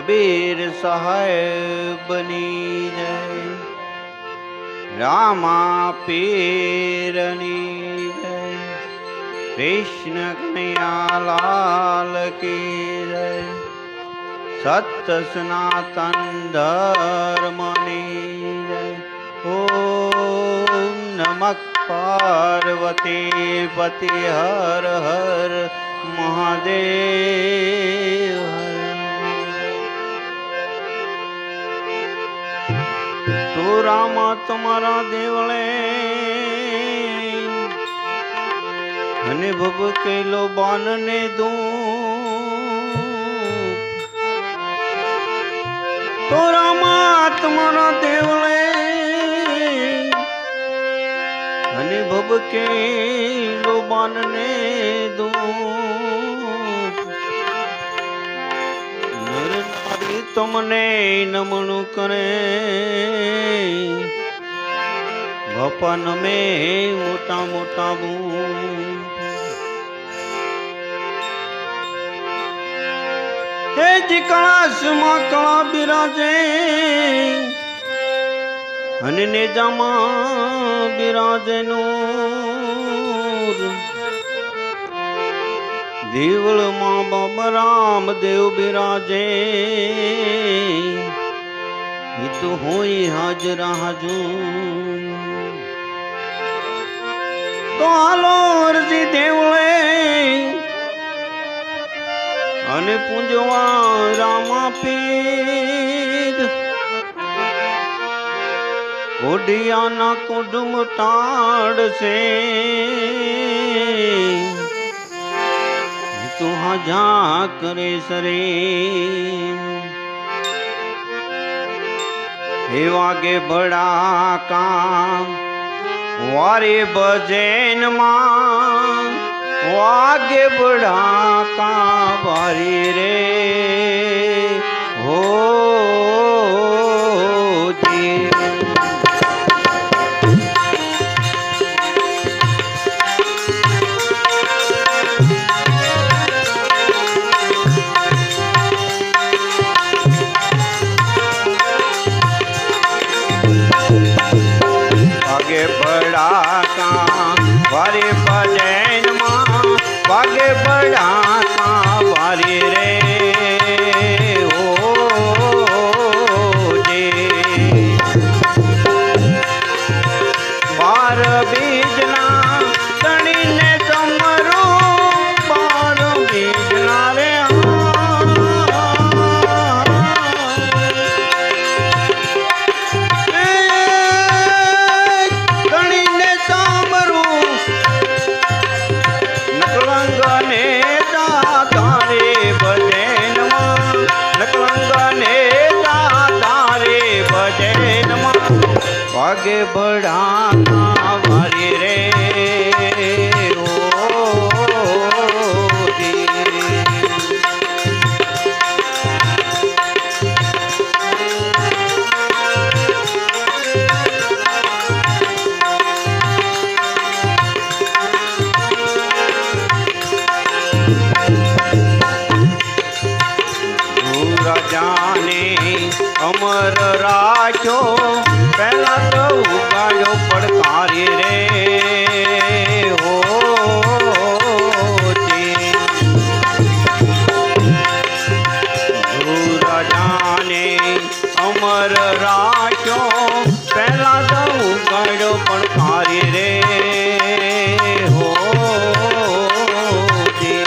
कबीर साहेब बनी जय, रामा पीरनी जय, कृष्ण कन्हैया लाल की जय, सत्य सनातन धर्मनी जय। ओम नमः पार्वती पति हर हर महादेव। तो रामा तुम्हारा देवले हने भव केलो बान ने दूं, तो रामा तुम्हारा देवले हने भव केलो बान ने दूं। तुमने नमन करे भपन में मोटा मोटा बूंद, हे जी कलाश मां कला बिराजे हने ने जामा बिराजे नूर, देवल मां बाबा राम देव बिराजे तो होई हाजरा हजूर। तो हालो अर्जी देवले अने पूंजवा रामा पीर, ओडिया ना कुडुम टाड़ से तुहा जा करे सरे। हे वागे बड़ा काम वारे बजैन मां, वागे बड़ा काम वारी रे हो जी। बड़ा काम वारे बजैन मां, वागे बड़ा काम वारी रे हो जे। बार बीजना तणी ने तमरो, बार बीजना रे वागे बड़ा वारी रे ओ जी। जाने अमर राजो पहला तो उगायो पड़कारी रे हो जी। जाने अमर राजो पहला तो उगायो पड़कारी रे हो जी।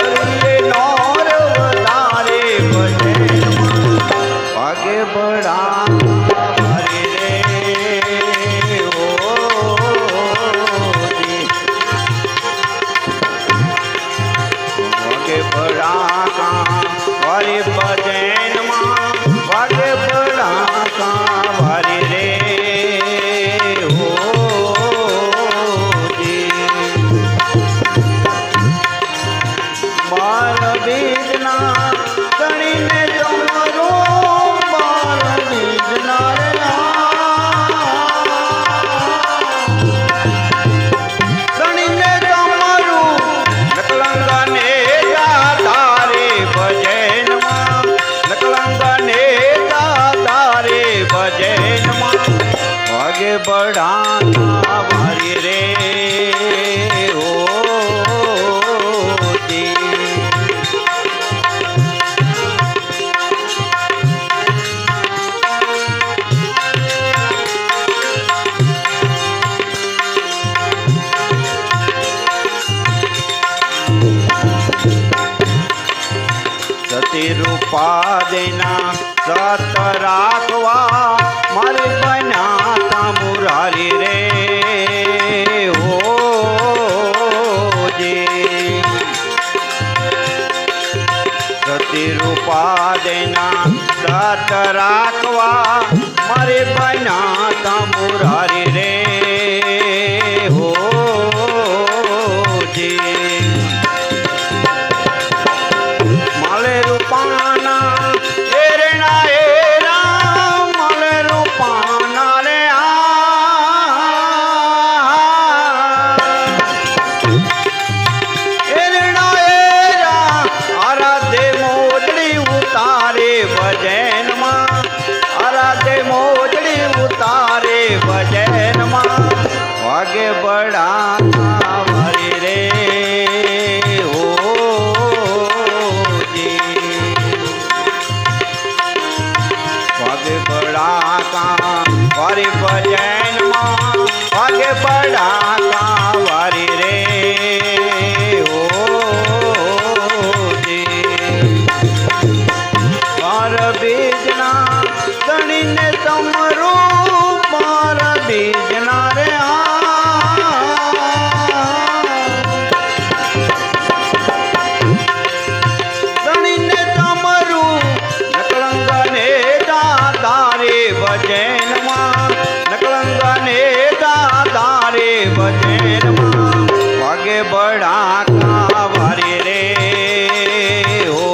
हरिये नौ વારી રે ઓ રૂપા દેના સત રાખવા મારે બન્યા મુરારી રે હો જે સતી રૂપા દેના સત રાખવા મારે બન્યા મુરારી રે હો જે વાગે બડા વારી રે હો વાગે બડા કા વારી ભજન માં વાગે બડા કા વારી રે હો માર બીજના ગણીને તમારું માર બીજના રે વાગે બડા કા વારી રે હો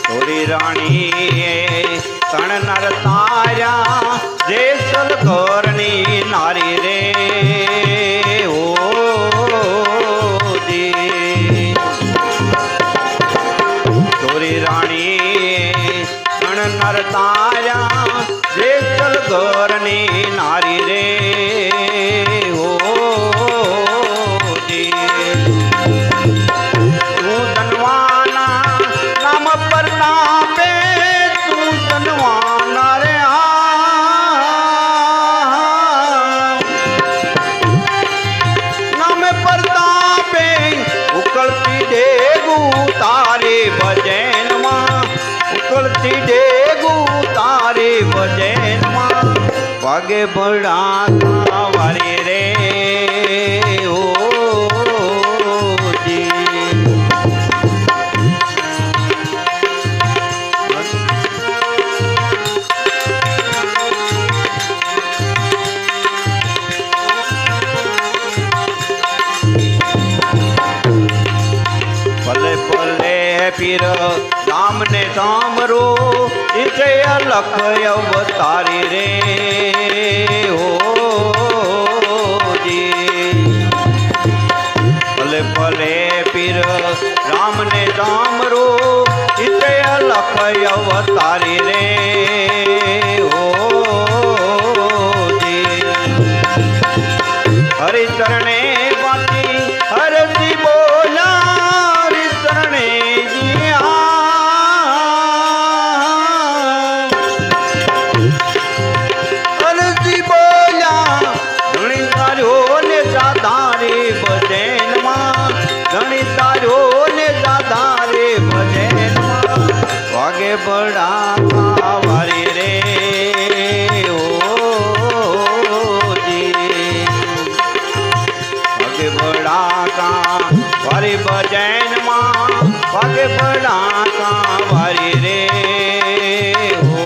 થોડી રાણી તણ નર તાર્યા જેસલ ઘરની નારી રે હો ચોરી રાણી તણ નર તાર્યા જેસલ ઘરની નારી રે હો તું ધનવાના નામ પ્રતાપે તું ધનવાના રે ઉકળતી ડેગુ તારે ભજનમાં વાગે બડા વારી રે હો ભલે ભલે પીર રામ ને સામરો ઇસે અલખ અવતારી રે હો ભલે ભલે પીર રામ ને સામરો ઇસે અલખ અવતારી રે હો હરિ ચરણે બાકી હરજી બોલા હરિ ચરણે વાગે બડા વારી રે હો વાગે બડા કા વારી ભજન માં વાગે બડા કા વારી રે હો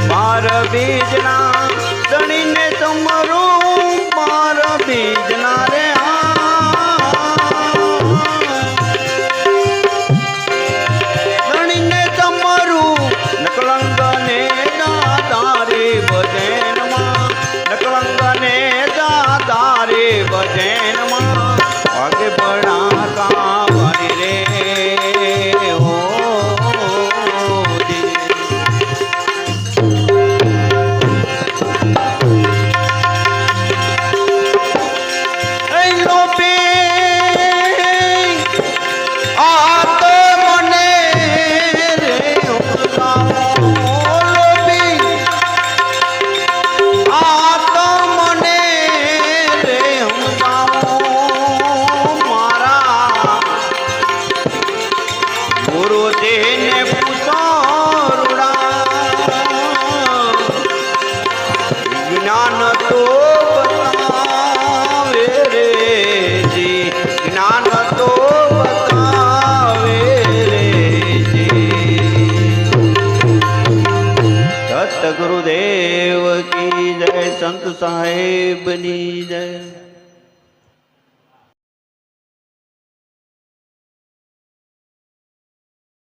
માર બીજના દણીને તમારું માર બીજના રે ગુરુ તેને પૂછો રૂડા જ્ઞાન તો બતાવે રે જી જ્ઞાન તો બતાવે રે જી સત ગુરુદેવ કી જય સંત સાહેબની જય